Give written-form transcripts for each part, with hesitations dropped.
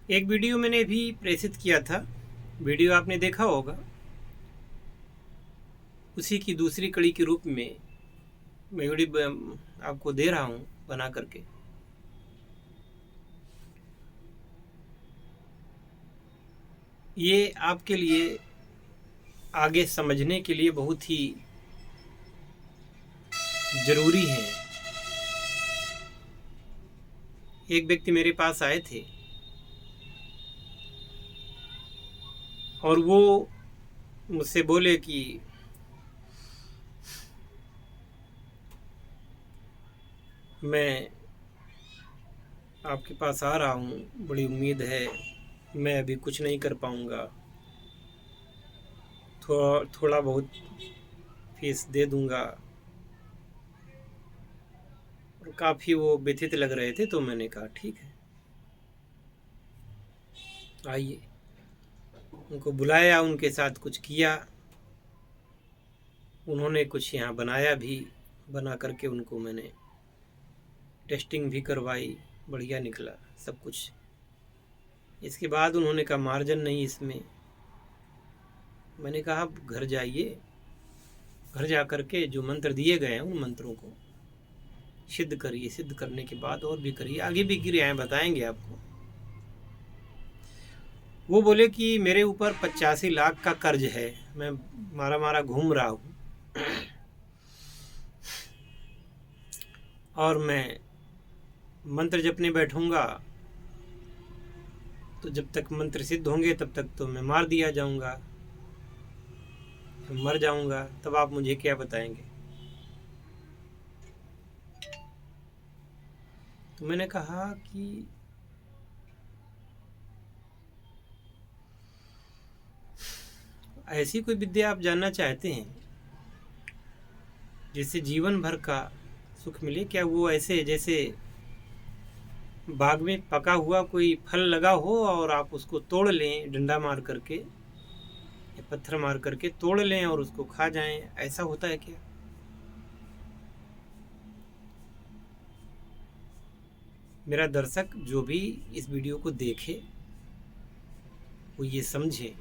एक वीडियो मैंने भी प्रेषित किया था, वीडियो आपने देखा होगा। उसी की दूसरी कड़ी के रूप में मैं वीडियो आपको दे रहा हूँ बना करके। ये आपके लिए आगे समझने के लिए बहुत ही ज़रूरी है। एक व्यक्ति मेरे पास आए थे और वो मुझसे बोले कि मैं आपके पास आ रहा हूँ, बड़ी उम्मीद है, मैं अभी कुछ नहीं कर पाऊँगा, थोड़ा बहुत फीस दे दूँगा। और काफ़ी वो व्यथित लग रहे थे, तो मैंने कहा ठीक है, आइए। उनको बुलाया, उनके साथ कुछ किया, उन्होंने कुछ यहाँ बनाया भी, बना करके उनको मैंने टेस्टिंग भी करवाई, बढ़िया निकला सब कुछ। इसके बाद उन्होंने कहा मार्जिन नहीं इसमें। मैंने कहा आप घर जाइए, घर जा कर के जो मंत्र दिए गए हैं उन मंत्रों को सिद्ध करिए, सिद्ध करने के बाद और भी करिए, आगे भी क्रियाएं बताएंगे आपको। वो बोले कि मेरे ऊपर 85 लाख का कर्ज है, मैं मारा मारा घूम रहा हूँ और मैं मंत्र जपने बैठूंगा तो जब तक मंत्र सिद्ध होंगे तब तक तो मैं मार दिया जाऊंगा, मर जाऊंगा, तब आप मुझे क्या बताएंगे। तो मैंने कहा कि ऐसी कोई विद्या आप जानना चाहते हैं जिससे जीवन भर का सुख मिले क्या? वो ऐसे जैसे बाग में पका हुआ कोई फल लगा हो और आप उसको तोड़ लें, डंडा मार करके या पत्थर मार करके तोड़ लें और उसको खा जाएं, ऐसा होता है क्या? मेरा दर्शक जो भी इस वीडियो को देखे वो ये समझे,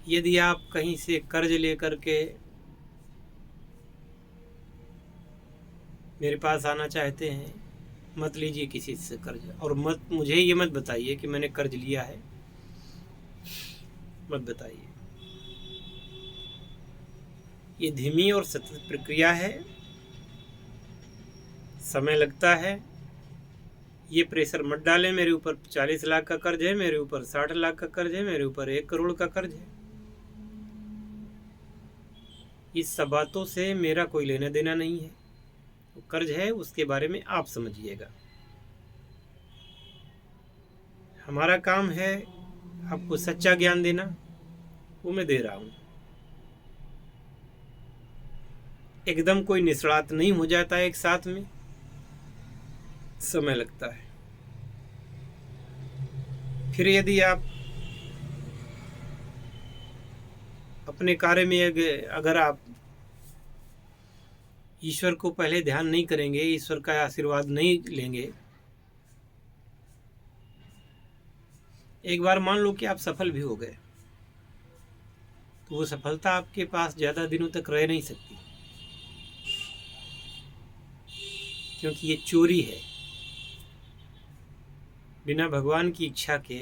यदि आप कहीं से कर्ज लेकर के मेरे पास आना चाहते हैं, मत लीजिए किसी से कर्ज, और मत मुझे ये मत बताइए कि मैंने कर्ज लिया है, मत बताइए। ये धीमी और सतत प्रक्रिया है, समय लगता है। ये प्रेशर मत डालें मेरे ऊपर 40 लाख का कर्ज है, मेरे ऊपर 60 लाख का कर्ज है, मेरे ऊपर 1 करोड़ का कर्ज है। इस सब बातों से मेरा कोई लेना देना नहीं है। तो कर्ज है उसके बारे में आप समझिएगा। हमारा काम है आपको सच्चा ज्ञान देना, वो मैं दे रहा हूँ। एकदम कोई निष्णात नहीं हो जाता है एक साथ में, समय लगता है। फिर यदि आप अपने कार्य में अगर आप ईश्वर को पहले ध्यान नहीं करेंगे, ईश्वर का आशीर्वाद नहीं लेंगे, एक बार मान लो कि आप सफल भी हो गए, तो वो सफलता आपके पास ज़्यादा दिनों तक रह नहीं सकती, क्योंकि ये चोरी है। बिना भगवान की इच्छा के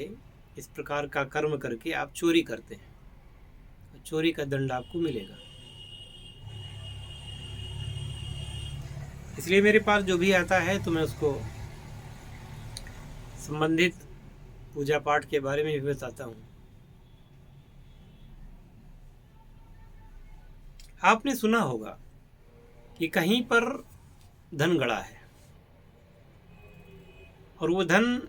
इस प्रकार का कर्म करके आप चोरी करते हैं, चोरी का दंड आपको मिलेगा। इसलिए मेरे पास जो भी आता है तो मैं उसको संबंधित पूजा पाठ के बारे में भी बताता हूँ। आपने सुना होगा कि कहीं पर धन गड़ा है और वो धन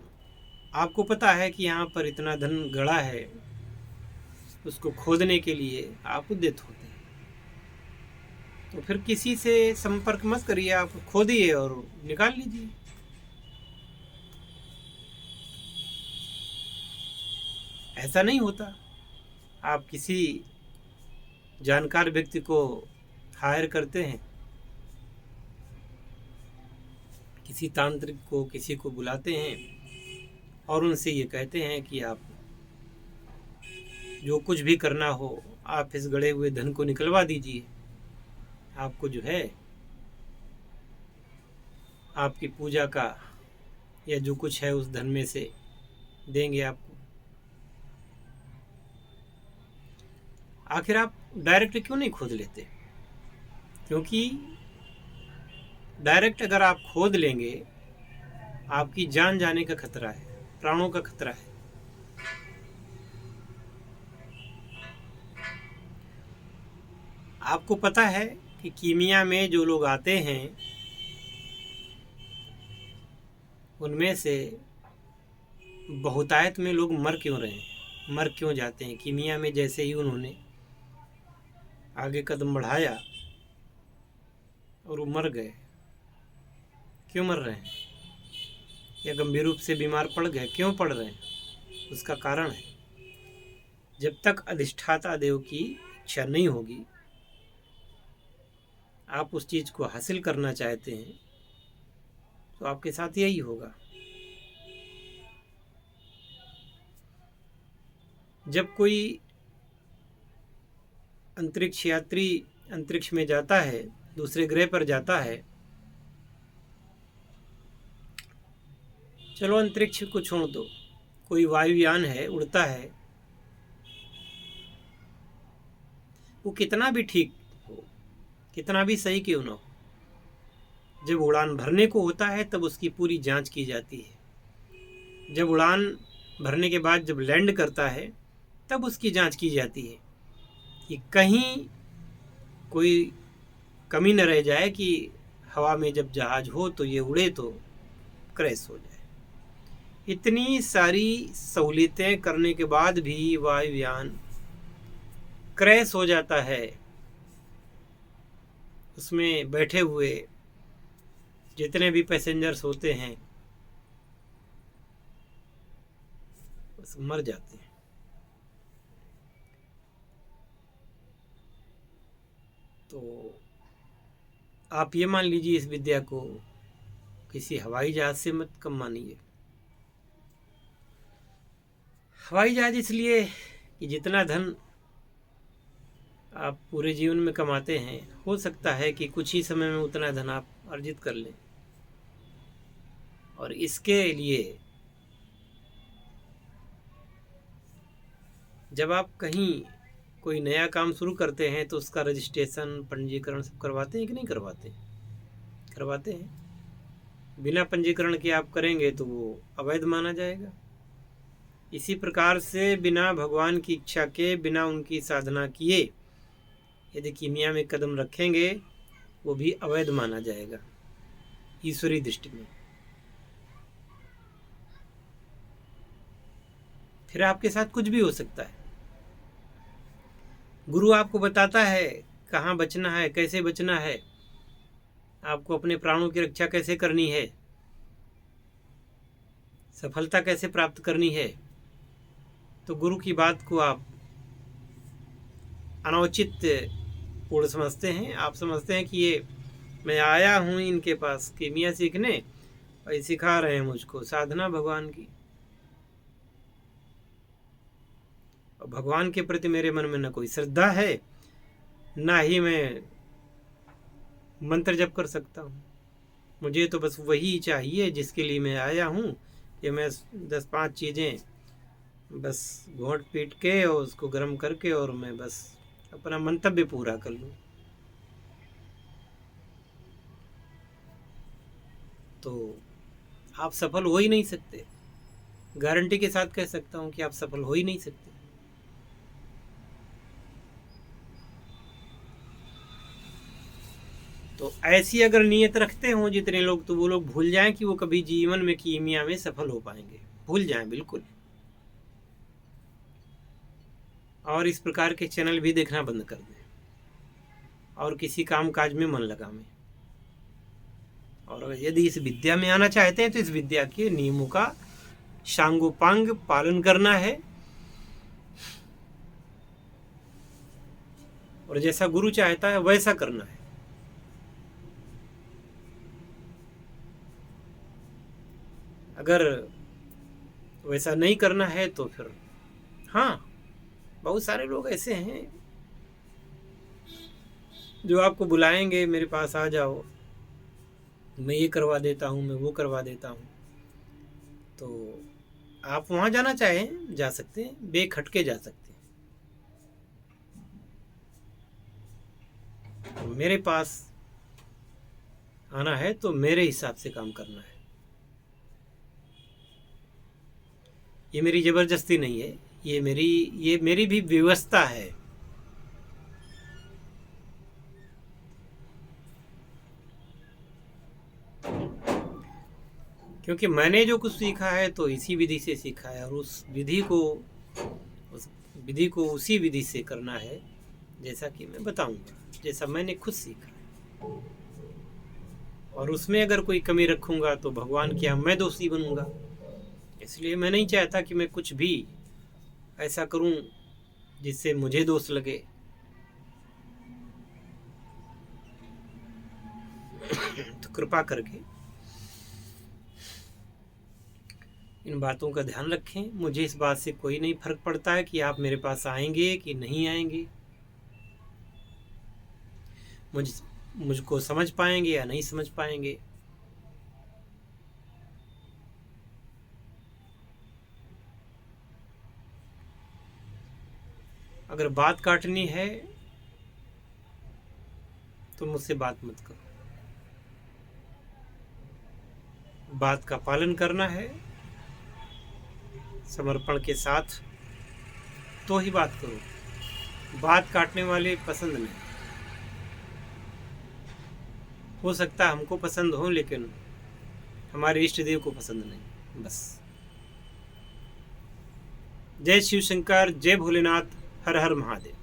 आपको पता है कि यहाँ पर इतना धन गड़ा है, उसको खोदने के लिए आप उद्यत होते हैं। तो फिर किसी से संपर्क मत करिए, आप खोदिए और निकाल लीजिए। ऐसा नहीं होता। आप किसी जानकार व्यक्ति को हायर करते हैं किसी तांत्रिक को, किसी को बुलाते हैं और उनसे ये कहते हैं कि आप जो कुछ भी करना हो, आप इस गड़े हुए धन को निकलवा दीजिए, आपको जो है आपकी पूजा का या जो कुछ है उस धन में से देंगे आपको। आखिर आप डायरेक्ट क्यों नहीं खोद लेते? क्योंकि डायरेक्ट अगर आप खोद लेंगे, आपकी जान जाने का खतरा है, प्राणों का खतरा है। आपको पता है कि कीमिया में जो लोग आते हैं उनमें से बहुतायत में लोग मर क्यों रहे हैं, मर क्यों जाते हैं? कीमिया में जैसे ही उन्होंने आगे कदम बढ़ाया और वो मर गए। क्यों मर रहे हैं? या गंभीर रूप से बीमार पड़ गए, क्यों पड़ रहे हैं? उसका कारण है, जब तक अधिष्ठाता देव की इच्छा नहीं होगी, आप उस चीज़ को हासिल करना चाहते हैं, तो आपके साथ यही होगा। जब कोई अंतरिक्ष यात्री अंतरिक्ष में जाता है, दूसरे ग्रह पर जाता है, चलो अंतरिक्ष को छोड़ दो, कोई वायुयान है, उड़ता है, वो कितना भी ठीक हो, कितना भी सही क्यों ना हो, जब उड़ान भरने को होता है तब उसकी पूरी जांच की जाती है। जब उड़ान भरने के बाद जब लैंड करता है तब उसकी जांच की जाती है कि कहीं कोई कमी न रह जाए कि हवा में जब जहाज हो तो ये उड़े तो क्रैश हो जाए। इतनी सारी सहूलियतें करने के बाद भी वायुयान क्रैश हो जाता है। उसमें बैठे हुए जितने भी पैसेंजर्स होते हैं बस मर जाते हैं। तो आप ये मान लीजिए, इस विद्या को किसी हवाई जहाज से मत कम मानिए। हवाई जहाज इसलिए कि जितना धन आप पूरे जीवन में कमाते हैं, हो सकता है कि कुछ ही समय में उतना धन आप अर्जित कर लें, और इसके लिए जब आप कहीं कोई नया काम शुरू करते हैं तो उसका रजिस्ट्रेशन, पंजीकरण सब करवाते हैं कि नहीं करवाते? करवाते हैं। बिना पंजीकरण के आप करेंगे तो वो अवैध माना जाएगा। इसी प्रकार से बिना भगवान की इच्छा के, बिना उनकी साधना किए यदि कीमिया में कदम रखेंगे, वो भी अवैध माना जाएगा ईश्वरी दृष्टि में। फिर आपके साथ कुछ भी हो सकता है। गुरु आपको बताता है कहाँ बचना है, कैसे बचना है, आपको अपने प्राणों की रक्षा कैसे करनी है, सफलता कैसे प्राप्त करनी है। तो गुरु की बात को आप अनौचित पूर्ण समझते हैं। आप समझते हैं कि ये मैं आया हूँ इनके पास कीमिया सीखने और ये सिखा रहे हैं मुझको साधना भगवान की, और भगवान के प्रति मेरे मन में न कोई श्रद्धा है, ना ही मैं मंत्र जप कर सकता हूँ। मुझे तो बस वही चाहिए जिसके लिए मैं आया हूँ, कि मैं 10-5 चीज़ें बस घोंट पीट के और उसको गर्म करके और मैं बस अपना मंतव्य पूरा कर लूँ। तो आप सफल हो ही नहीं सकते। गारंटी के साथ कह सकता हूँ कि आप सफल हो ही नहीं सकते। तो ऐसी अगर नीयत रखते हों जितने लोग, तो वो लोग भूल जाएं कि वो कभी जीवन में कीमिया में सफल हो पाएंगे। भूल जाएं बिल्कुल, और इस प्रकार के चैनल भी देखना बंद कर दें और किसी काम काज में मन लगाएं। और यदि इस विद्या में आना चाहते हैं तो इस विद्या के नियमों का शांगोपांग पालन करना है, और जैसा गुरु चाहता है वैसा करना है। अगर वैसा नहीं करना है तो फिर हाँ, बहुत सारे लोग ऐसे हैं जो आपको बुलाएंगे, मेरे पास आ जाओ, मैं ये करवा देता हूँ, मैं वो करवा देता हूँ। तो आप वहाँ जाना चाहें जा सकते हैं, बेखटके जा सकते हैं। तो मेरे पास आना है तो मेरे हिसाब से काम करना है। ये मेरी ज़बरदस्ती नहीं है, ये मेरी भी व्यवस्था है। क्योंकि मैंने जो कुछ सीखा है तो इसी विधि से सीखा है, और उस विधि को उसी विधि से करना है जैसा कि मैं बताऊंगा, जैसा मैंने खुद सीखा। और उसमें अगर कोई कमी रखूंगा तो भगवान क्या मैं दोषी बनूंगा। इसलिए मैं नहीं चाहता कि मैं कुछ भी ऐसा करूं जिससे मुझे दोष लगे। तो कृपा करके इन बातों का ध्यान रखें। मुझे इस बात से कोई नहीं फर्क पड़ता है कि आप मेरे पास आएंगे कि नहीं आएंगे, मुझको समझ पाएंगे या नहीं समझ पाएंगे। अगर बात काटनी है तो मुझसे बात मत करो। बात का पालन करना है समर्पण के साथ तो ही बात करो। बात काटने वाले पसंद नहीं। हो सकता है हमको पसंद हो, लेकिन हमारे इष्ट देव को पसंद नहीं। बस। जय शिव शंकर, जय भोलेनाथ, हर हर महादेव।